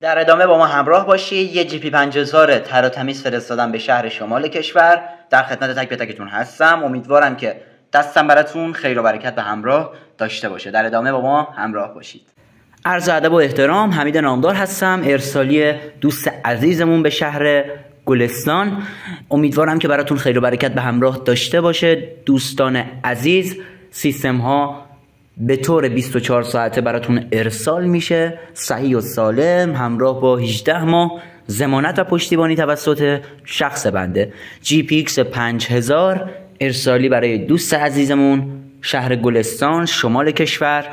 در ادامه با ما همراه باشید. یه جی پی 5000 تر و تمیز فرستادم به شهر شمال کشور. در خدمت تک به تکتون هستم. امیدوارم که دستم براتون خیر و برکت به همراه داشته باشه. در ادامه با ما همراه باشید. عرض ادب و احترام، حمید نامدار هستم، ارسالی دوست عزیزمون به شهر گلستان. امیدوارم که براتون خیر و برکت به همراه داشته باشه. دوستان عزیز، سیستم ها به طور 24 ساعته براتون ارسال میشه، صحیح و سالم، همراه با 18 ماه ضمانت و پشتیبانی توسط شخص بنده. جی پی ایکس 5000 ارسالی برای دوست عزیزمون شهر گلستان شمال کشور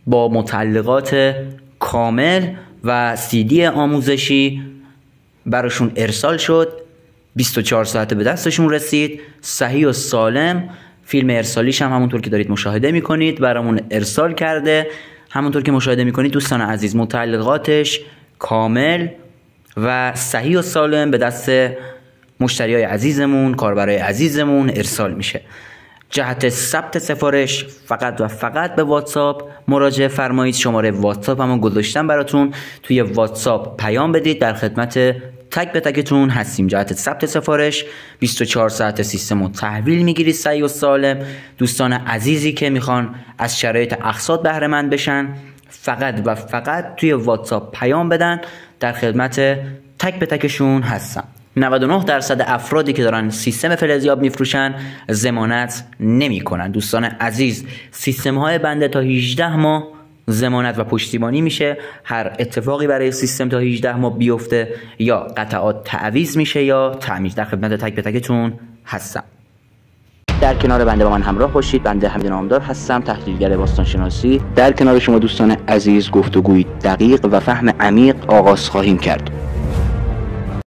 با متعلقات کامل و سی دی آموزشی براشون ارسال شد. 24 ساعته به دستشون رسید، صحیح و سالم. فیلم ارسالیش هم همونطور که دارید مشاهده میکنید برامون ارسال کرده. همونطور که مشاهده میکنید دوستان عزیز، متعلقاتش کامل و صحیح و سالم به دست مشتریای عزیزمون، کاربرای عزیزمون ارسال میشه. جهت ثبت سفارش فقط و فقط به واتساپ مراجعه فرمایید. شماره واتساپ همون گذاشتم براتون، توی واتساپ پیام بدید، در خدمت تک به تکتون هستیم. جهت ثبت سفارش 24 ساعت سیستم رو تحویل میگیرید صحیح و سالم. دوستان عزیزی که میخوان از شرایط اقساط بهره مند بشن فقط و فقط توی واتساپ پیام بدن، در خدمت تک به تکشون هستم. 99% افرادی که دارن سیستم فلزیاب میفروشن ضمانت نمیکنن. دوستان عزیز، سیستم های بنده تا 18 ماه ضمانت و پشتیبانی میشه. هر اتفاقی برای سیستم تا 18 ماه بیفته یا قطعات تعویض میشه یا تعمیر. در خدمت تک به تکتون هستم. در کنار بنده با من همراه باشید. بنده حمید نامدار هستم، تحلیلگر باستانشناسی. در کنار شما دوستان عزیز گفتگوی دقیق و فهم عمیق آغاز خواهیم کرد.